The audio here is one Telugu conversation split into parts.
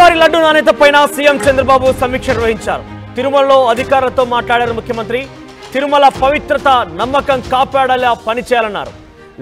స్వామివారి లడ్డు నాణ్యతపైన సీఎం చంద్రబాబు సమీక్ష నిర్వహించారు. తిరుమలలో అధికారులతో మాట్లాడారు ముఖ్యమంత్రి. తిరుమల పవిత్రత నమ్మకం కాపాడేలా పనిచేయాలన్నారు.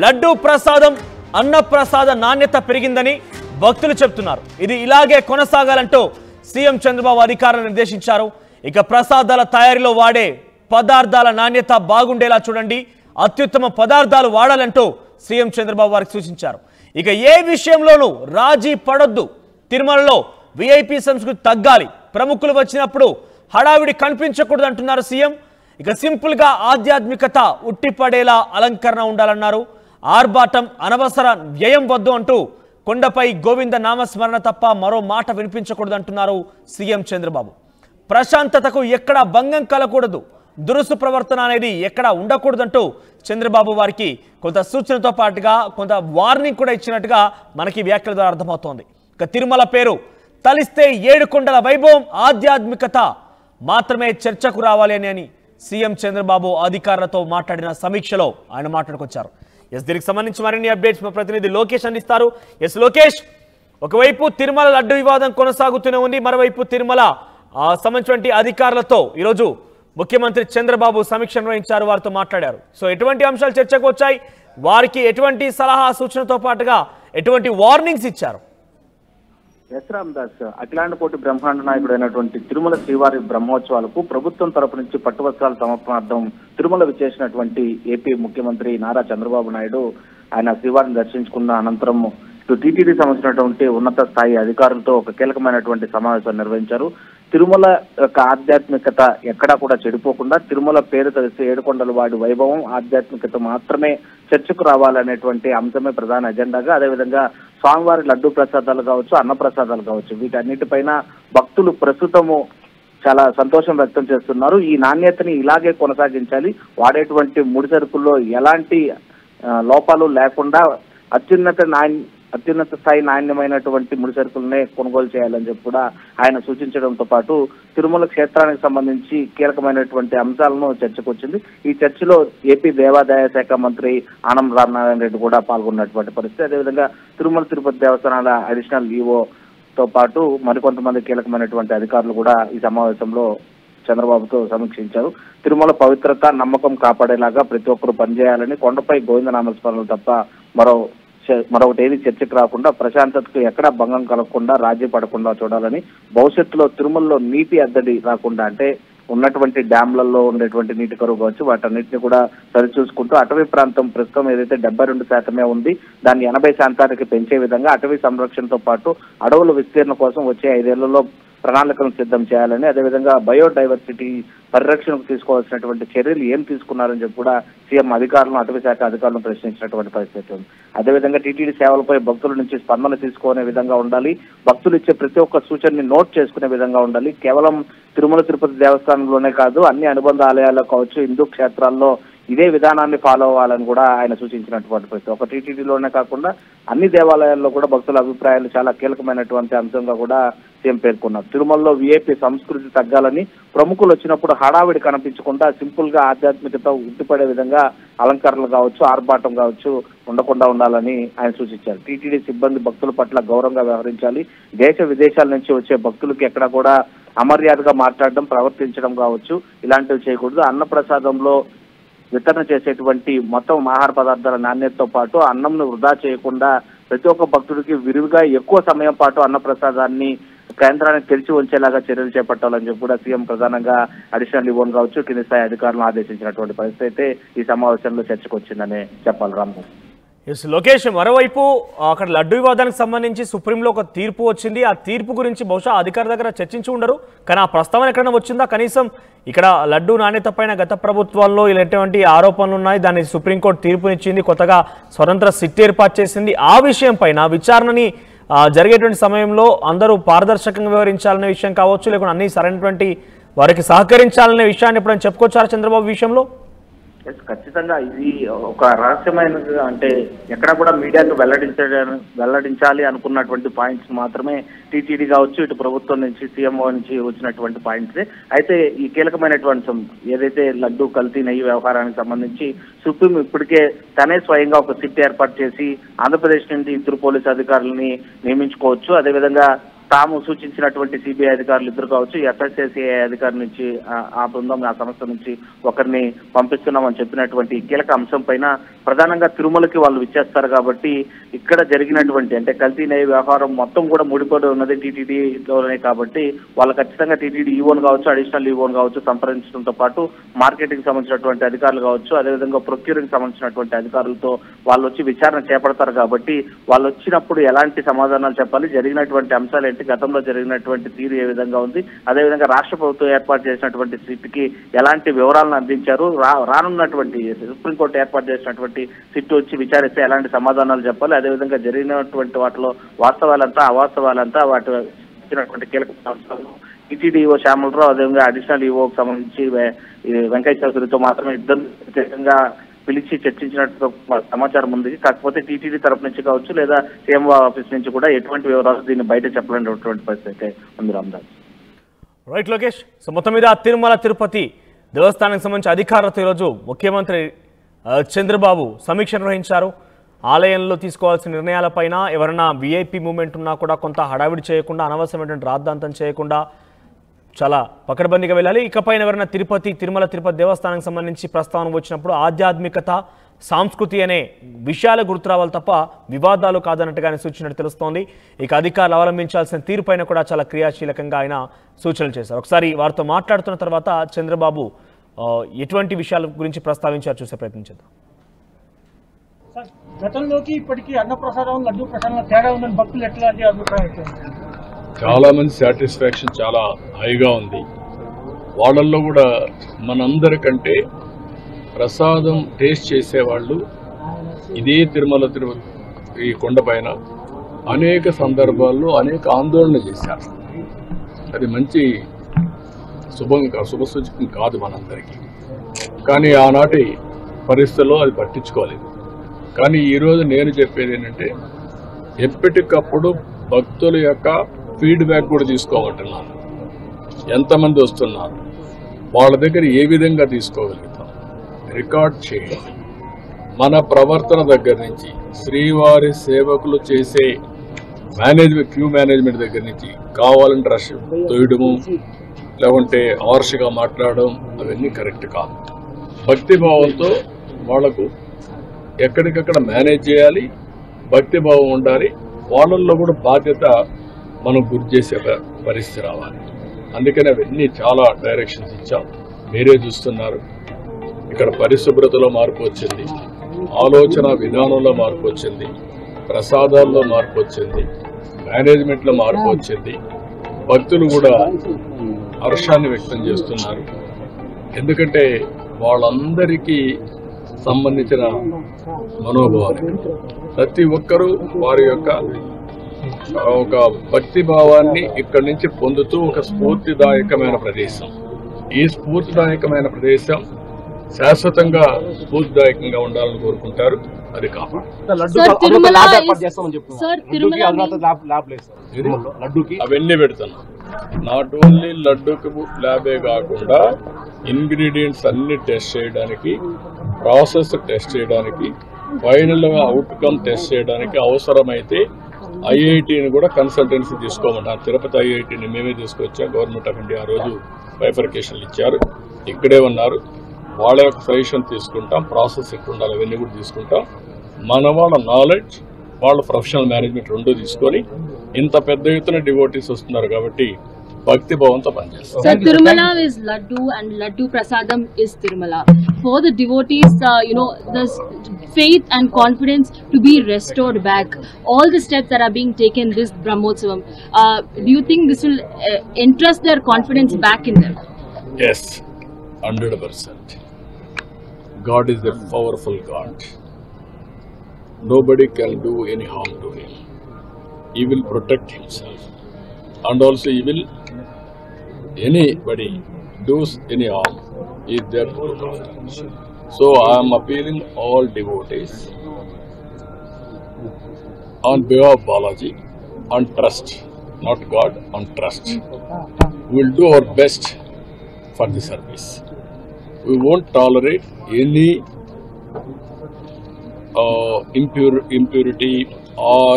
లడ్డు ప్రసాదం అన్న ప్రసాద నాణ్యత పెరిగిందని భక్తులు చెప్తున్నారు. ఇది ఇలాగే కొనసాగాలంటూ సీఎం చంద్రబాబు అధికారులను నిర్దేశించారు. ఇక ప్రసాదాల తయారీలో వాడే పదార్థాల నాణ్యత బాగుండేలా చూడండి, అత్యుత్తమ పదార్థాలు వాడాలంటూ సీఎం చంద్రబాబు వారికి సూచించారు. ఇక ఏ విషయంలోనూ రాజీ పడొద్దు, తిరుమలలో విఐపి సంస్కృతి తగ్గాలి, ప్రముఖులు వచ్చినప్పుడు హడావిడి కనిపించకూడదు అంటున్నారు సీఎం. ఇక సింపుల్ గా ఆధ్యాత్మికత ఉట్టిపడేలా అలంకరణ ఉండాలన్నారు. ఆర్భాటం అనవసర వ్యయం వద్దు అంటూ కొండపై గోవింద నామస్మరణ తప్ప మరో మాట వినిపించకూడదు అంటున్నారు సీఎం చంద్రబాబు. ప్రశాంతతకు ఎక్కడా భంగం కలగకూడదు, దురుసు ప్రవర్తన అనేది ఎక్కడా ఉండకూడదంటూ చంద్రబాబు వారికి కొంత సూచనతో పాటుగా కొంత వార్నింగ్ కూడా ఇచ్చినట్టుగా మనకి వ్యాఖ్యల ద్వారా అర్థమవుతోంది. ఇక తిరుమల పేరు తలిస్తే 7 కొండల వైభవం ఆధ్యాత్మికత మాత్రమే చర్చకు రావాలి అని సీఎం చంద్రబాబు అధికారులతో మాట్లాడిన సమీక్షలో ఆయన మాట్లాడుకొచ్చారు. దీనికి సంబంధించి మరిన్ని అప్డేట్స్ మా ప్రతినిధి లోకేష్ అందిస్తారు. లోకేష్, ఒకవైపు తిరుమల లడ్డు వివాదం కొనసాగుతూనే ఉంది, మరోవైపు తిరుమల సంబంధించిన అధికారులతో ఈరోజు ముఖ్యమంత్రి చంద్రబాబు సమీక్ష నిర్వహించారు, వారితో మాట్లాడారు. సో ఎటువంటి అంశాలు చర్చకు వచ్చాయి, వారికి ఎటువంటి సలహా సూచనతో పాటుగా ఎటువంటి వార్నింగ్స్ ఇచ్చారు? ఎస్ రామదాస్, అఖిలాండకోటి బ్రహ్మాండ నాయకుడు అయినటువంటి తిరుమల శ్రీవారి బ్రహ్మోత్సవాలకు ప్రభుత్వం తరపు నుంచి పట్టువస్త్రాల సమర్పణార్థం తిరుమల విచ్చేసినటువంటి ఏపీ ముఖ్యమంత్రి నారా చంద్రబాబు నాయుడు ఆయన శ్రీవారిని దర్శించుకున్న అనంతరం టీటీడీ సంబంధించినటువంటి ఉన్నత స్థాయి అధికారులతో ఒక కీలకమైనటువంటి సమావేశం నిర్వహించారు. తిరుమల యొక్క ఆధ్యాత్మికత ఎక్కడా కూడా చెడిపోకుండా తిరుమల పేరు తెలిసి 7 కొండల వాడి వైభవం ఆధ్యాత్మికత మాత్రమే చర్చకు రావాలనేటువంటి అంశమే ప్రధాన ఎజెండాగా, అదేవిధంగా స్వామివారి లడ్డు ప్రసాదాలు కావచ్చు, అన్న ప్రసాదాలు కావచ్చు, వీటన్నిటిపైన భక్తులు ప్రస్తుతము చాలా సంతోషం వ్యక్తం చేస్తున్నారు. ఈ నాణ్యతని ఇలాగే కొనసాగించాలి, వాడేటువంటి ముడి సరుకుల్లో ఎలాంటి లోపాలు లేకుండా అత్యున్నత స్థాయి నాణ్యమైనటువంటి ముడి సరుకులనే కొనుగోలు చేయాలని చెప్పి కూడా ఆయన సూచించడంతో పాటు తిరుమల క్షేత్రానికి సంబంధించి కీలకమైనటువంటి అంశాలను చర్చకు వచ్చింది. ఈ చర్చలో ఏపీ దేవాదాయ శాఖ మంత్రి ఆనం రామనారాయణ రెడ్డి కూడా పాల్గొన్నటువంటి పరిస్థితి. అదేవిధంగా తిరుమల తిరుపతి దేవస్థానాల అడిషనల్ ఈఓతో పాటు మరికొంతమంది కీలకమైనటువంటి అధికారులు కూడా ఈ సమావేశంలో చంద్రబాబుతో సమీక్షించారు. తిరుమల పవిత్రత నమ్మకం కాపాడేలాగా ప్రతి ఒక్కరూ పనిచేయాలని, కొండపై గోవింద నామస్మరణలు తప్ప మరొకటి ఏది చర్చకు రాకుండా ప్రశాంతతకు ఎక్కడా భంగం కలగకుండా రాజీ పడకుండా చూడాలని, భవిష్యత్తులో తిరుమలలో నీటి అద్దడి రాకుండా, అంటే ఉన్నటువంటి డ్యాంలలో ఉండేటువంటి నీటి కరువు కావచ్చు, వాటన్నిటిని కూడా సరిచూసుకుంటూ అటవీ ప్రాంతం ప్రస్తుతం ఏదైతే 72% ఉంది దాన్ని 80% పెంచే విధంగా అటవీ సంరక్షణతో పాటు అడవుల విస్తీర్ణ కోసం వచ్చే 5 ఏళ్లలో ప్రణాళికలను సిద్ధం చేయాలని, అదేవిధంగా బయోడైవర్సిటీ పరిరక్షణకు తీసుకోవాల్సినటువంటి చర్యలు ఏం తీసుకున్నారని చెప్పి కూడా సీఎం అధికారులను అటవీ శాఖ అధికారులను ప్రశ్నించినటువంటి పరిస్థితి ఉంది. అదేవిధంగా టీటీడీ సేవలపై భక్తుల నుంచి స్పందన తీసుకునే విధంగా ఉండాలి, భక్తులు ఇచ్చే ప్రతి ఒక్క సూచనని నోట్ చేసుకునే విధంగా ఉండాలి. కేవలం తిరుమల తిరుపతి దేవస్థానంలోనే కాదు, అన్ని అనుబంధ ఆలయాల్లో కావచ్చు, హిందూ క్షేత్రాల్లో ఇదే విధానాన్ని ఫాలో అవ్వాలని కూడా ఆయన సూచించినటువంటి పరిస్థితి. ఒక టీటీడీలోనే కాకుండా అన్ని దేవాలయాల్లో కూడా భక్తుల అభిప్రాయాలు చాలా కీలకమైనటువంటి అంశంగా కూడా సీఎం పేర్కొన్నారు. తిరుమలలో విఐపి సంస్కృతి తగ్గాలని, ప్రముఖులు వచ్చినప్పుడు హడావిడి కనిపించకుండా సింపుల్ గా ఆధ్యాత్మికత ఉట్టిపడే విధంగా అలంకరణలు కావచ్చు, ఆర్భాటం కావచ్చు ఉండకుండా ఉండాలని ఆయన సూచించారు. టీటీడీ సిబ్బంది భక్తుల పట్ల గౌరవంగా వ్యవహరించాలి, దేశ విదేశాల నుంచి వచ్చే భక్తులకి ఎక్కడ కూడా అమర్యాదగా మాట్లాడడం, ప్రవర్తించడం కావచ్చు ఇలాంటివి చేయకూడదు. అన్నప్రసాదంలో వితరణ చేసేటువంటి మొత్తం ఆహార పదార్థాల నాణ్యతతో పాటు అన్నంను వృధా చేయకుండా ప్రతి ఒక్క భక్తుడికి విరివిగా ఎక్కువ సమయం పాటు అన్నప్రసాదాన్ని కేంద్రానికి తెరిచి ఉంచేలాగా చర్యలు చేపట్టాలని చెప్పి కూడా సీఎం ప్రధానంగా అడిషనల్ ఈవోన్ కావచ్చు, కింది స్థాయి అధికారులను ఆదేశించినటువంటి పరిస్థితి అయితే ఈ సమావేశంలో చర్చకు వచ్చిందనే చెప్పాలి. రాము లోకేష్, మరోవైపు అక్కడ లడ్డు వివాదానికి సంబంధించి సుప్రీంలో ఒక తీర్పు వచ్చింది. ఆ తీర్పు గురించి బహుశా అధికారుల దగ్గర చర్చించి ఉండరు, కానీ ఆ ప్రస్తావన ఎక్కడైనా వచ్చిందా? కనీసం ఇక్కడ లడ్డు నాణ్యత పైన గత ప్రభుత్వంలో ఇలాంటి ఆరోపణలు ఉన్నాయి, దాన్ని సుప్రీంకోర్టు తీర్పునిచ్చింది, కొత్తగా స్వతంత్ర సిట్ ఏర్పాటు చేసింది. ఆ విషయం పైన విచారణని జరిగేటువంటి సమయంలో అందరూ పారదర్శకంగా వ్యవహరించాలనే విషయం కావచ్చు, లేకుంటే అన్ని సరైనటువంటి వారికి సహకరించాలనే విషయాన్ని ఎప్పుడైనా చెప్పుకొచ్చారా చంద్రబాబు విషయంలో? ఖచ్చితంగా ఇది ఒక రహస్యమైనది, అంటే ఎక్కడ కూడా మీడియాకు వెల్లడించాలి అనుకున్నటువంటి పాయింట్స్ మాత్రమే టీటీడీ కావచ్చు, ఇటు ప్రభుత్వం నుంచి సీఎంఓ నుంచి వచ్చినటువంటి పాయింట్సే. అయితే ఈ కీలకమైనటువంటి ఏదైతే లడ్డు కల్తీ నెయ్యి వ్యవహారానికి సంబంధించి సుప్రీం ఇప్పటికే తనే స్వయంగా ఒక సిట్ ఏర్పాటు చేసి ఆంధ్రప్రదేశ్ నుండి ఇద్దరు పోలీసు అధికారులని నియమించుకోవచ్చు, అదేవిధంగా తాము సూచించినటువంటి సిబిఐ అధికారులు ఇద్దరు కావచ్చు, ఎఫ్ఎస్ఎస్ఏ అధికారి నుంచి ఆ బృందం ఆ సంస్థ నుంచి ఒకరిని పంపిస్తున్నామని చెప్పినటువంటి కీలక అంశం పైన ప్రధానంగా తిరుమలకి వాళ్ళు విచ్చేస్తారు కాబట్టి ఇక్కడ జరిగినటువంటి అంటే కల్తీ నెయ్యి వ్యవహారం మొత్తం కూడా ముడిపడి ఉన్నది టీటీడీలోనే కాబట్టి వాళ్ళు ఖచ్చితంగా టీటీడీ ఈవోన్ కావచ్చు, అడిషనల్ ఈవోన్ కావచ్చు సంప్రదించడంతో పాటు మార్కెటింగ్ సంబంధించినటువంటి అధికారులు కావచ్చు, అదేవిధంగా ప్రొక్యూరింగ్ సంబంధించినటువంటి అధికారులతో వాళ్ళు వచ్చి విచారణ చేపడతారు కాబట్టి వాళ్ళు వచ్చినప్పుడు ఎలాంటి సమాధానాలు చెప్పాలి, జరిగినటువంటి అంశాలు ఏంటి, గతంలో జరిగినటువంటి తీరు ఏ విధంగా ఉంది, అదేవిధంగా రాష్ట్ర ప్రభుత్వం ఏర్పాటు చేసినటువంటి సిట్కి ఎలాంటి వివరాలను అందించారు, రానున్నటువంటి సుప్రీంకోర్టు ఏర్పాటు చేసినటువంటి సిట్ వచ్చి విచారిస్తే ఎలాంటి సమాధానాలు చెప్పాలి, అదేవిధంగా జరిగినటువంటి వాటిలో వాస్తవాలంతా అవాస్తవాలంతా వాటి ఇచ్చినటువంటి కీలక అంశాలను టీటీడీఓ శ్యామలరావు అదేవిధంగా అడిషనల్ ఈఓకి సంబంధించి వెంకయ్య చౌదరితో మాత్రమే ఇద్దరు ప్రత్యేకంగా పిలిచి చర్చించినట్టు సమాచారం ఉంది. కాకపోతే టీటీడీ తరపు నుంచి కావచ్చు లేదా సీఎంఓ ఆఫీస్ నుంచి కూడా ఎటువంటి వివరాలు దీన్ని బయట చెప్పలేనటువంటి పరిస్థితి అయితే ఉంది. రామదాస్. రైట్ లోకేష్. సో మొత్తం మీద తిరుమల తిరుపతి దేవస్థానానికి సంబంధించి అధికారులతో ఈరోజు ముఖ్యమంత్రి చంద్రబాబు సమీక్ష నిర్వహించారు. ఆలయంలో తీసుకోవాల్సిన నిర్ణయాలపైన ఎవరైనా విఐపి మూవ్మెంట్ ఉన్నా కూడా కొంత హడావిడి చేయకుండా, అనవసరమైనటువంటి రాద్ధాంతం చేయకుండా చాలా పకడ్బందీగా వెళ్ళాలి. ఇకపైన ఎవరైనా తిరుమల తిరుపతి దేవస్థానానికి సంబంధించి ప్రస్తావన వచ్చినప్పుడు ఆధ్యాత్మికత, సంస్కృతి అనే విషయాలు గుర్తు రావాలి తప్ప వివాదాలు కాదన్నట్టుగానే సూచించినట్టు తెలుస్తోంది. ఇక అధికారులు అవలంబించాల్సిన తీరుపైన కూడా చాలా క్రియాశీలకంగా ఆయన సూచనలు చేశారు. ఒకసారి వారితో మాట్లాడుతున్న తర్వాత చంద్రబాబు ఎటువంటి విషయాల గురించి ప్రస్తావించారు చూసే ప్రయత్నం చేద్దాం. గతంలోకి ఇప్పటికీ అన్నప్రసాదం, లడ్డూ ప్రసాదం తేడా ఉందని భక్తులు ఎట్లాంటి అభిప్రాయం? చాలా మంది సాటిస్ఫాక్షన్ చాలా హైగా ఉంది. వాళ్ళల్లో కూడా మనందరికంటే ప్రసాదం టేస్ట్ చేసేవాళ్ళు ఇదే తిరుమల ఈ కొండపైన అనేక సందర్భాల్లో అనేక ఆందోళన చేశారు. అది మంచి శుభసూచకం కాదు మనందరికీ. కానీ ఆనాటి పరిస్థితుల్లో అది పట్టించుకోలేదు. కానీ ఈరోజు నేను చెప్పేది ఏంటంటే ఎప్పటికప్పుడు భక్తుల యొక్క ఫీడ్బ్యాక్ కూడా తీసుకోమంటున్నాను. ఎంతమంది వస్తున్నారు, వాళ్ళ దగ్గర ఏ విధంగా తీసుకోగలుగుతాం రికార్డ్ చేయాలి. మన ప్రవర్తన దగ్గర నుంచి శ్రీవారి సేవకులు చేసే క్యూ మేనేజ్మెంట్ దగ్గర నుంచి కావాలంటే రష్ తోయడము, లేకుంటే హార్ష్గా మాట్లాడడం అవన్నీ కరెక్ట్ కాదు. భక్తిభావంతో వాళ్లకు ఎక్కడికక్కడ మేనేజ్ చేయాలి, భక్తిభావం ఉండాలి. వాళ్ళల్లో కూడా బాధ్యత మనం గుర్తు చేసే పరిస్థితి రావాలి. అందుకని అవన్నీ చాలా డైరెక్షన్స్ ఇచ్చాం. మీరే చూస్తున్నారు, ఇక్కడ పరిశుభ్రతలో మార్పు వచ్చింది, ఆలోచన విధానంలో మార్పు వచ్చింది, ప్రసాదాల్లో మార్పు వచ్చింది, మేనేజ్మెంట్లో మార్పు వచ్చింది. భక్తులు కూడా హర్షాన్ని వ్యక్తం చేస్తున్నారు. ఎందుకంటే వాళ్ళందరికీ సంబంధించిన మనోభావాలు ప్రతి ఒక్కరూ వారి యొక్క ఒక భక్తి భావాన్ని ఇక్కడి నుంచి పొందుతూ ఒక స్ఫూర్తిదాయకమైన ప్రదేశం. ఈ స్ఫూర్తిదాయకమైన ప్రదేశం శాశ్వతంగా స్ఫూర్తిదాయకంగా ఉండాలని కోరుకుంటారు. అది కాపాడు. అవన్నీ పెడుతున్నాం. నాట్ ఓన్లీ లడ్డూకి ల్యాబే కాకుండా ఇంగ్రీడియంట్స్ అన్ని టెస్ట్ చేయడానికి, ప్రాసెస్ టెస్ట్ చేయడానికి, ఫైనల్ అవుట్కమ్ టెస్ట్ చేయడానికి అవసరమైతే ఐఐటిని కూడా కన్సల్టెన్సీ తీసుకోమన్నారు. తిరుపతి ఐఐటిని మేమే తీసుకొచ్చాం. గవర్నమెంట్ ఆఫ్ ఇండియా ఆ రోజు బైఫర్కేషన్లు ఇచ్చారు, ఇక్కడే ఉన్నారు. వాళ్ళ యొక్క సజెషన్ తీసుకుంటాం, ప్రాసెస్ ఎక్కడ ఉండాలి అవన్నీ కూడా తీసుకుంటాం. మన వాళ్ళ నాలెడ్జ్, వాళ్ళ ప్రొఫెషనల్ మేనేజ్మెంట్ రెండూ తీసుకొని ఇంత పెద్ద ఎత్తున డివోటీస్ వస్తున్నారు కాబట్టి భక్తి భావంతో పనిచేస్తాం. So Tirumala is Laddu and Laddu Prasadam is Tirumala. For the devotees, the faith and confidence to be restored back. All the steps that are being taken this Brahmotsavam, do you think this will entrust their confidence back in them? Yes, 100%. God is a powerful God. Nobody can do any harm to him. He will protect himself, and also he will anybody does any harm is there to look after. So I am appealing all devotees on behalf of Balaji on trust, not God, on trust. We will do our best for the service. We won't tolerate any impurity or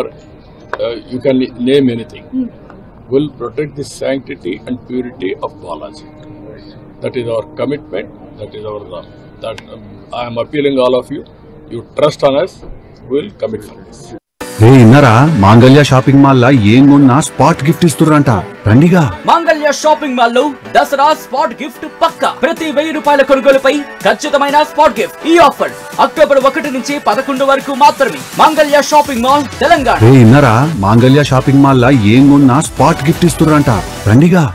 you can name anything. will protect the sanctity and purity of Balaji. That is our commitment. That is our I am appealing all of you. You trust on us. We will commit for this. రే ఇన్నరా మాంగళ్య షాపింగ్ మాల్ లా ఏం కొన్నా స్పాట్ గిఫ్ట్ ఇస్తుర్రంట రండిగా. మాంగళ్య షాపింగ్ మాల్ లో దసరా స్పాట్ గిఫ్ట్ పక్కా. ప్రతి 1000 రూపాయల కొనుగోలుపై ఖచ్చితమైన స్పాట్ గిఫ్ట్. ఈ ఆఫర్ అక్టోబర్ 1 నుంచి 11 వరకు మాత్రమే. మాంగళ్య షాపింగ్ మాల్ తెలంగాణ. రే ఇన్నరా మాంగళ్య షాపింగ్ మాల్ లా ఏం కొన్నా స్పాట్ గిఫ్ట్ ఇస్తుర్రంట రండిగా.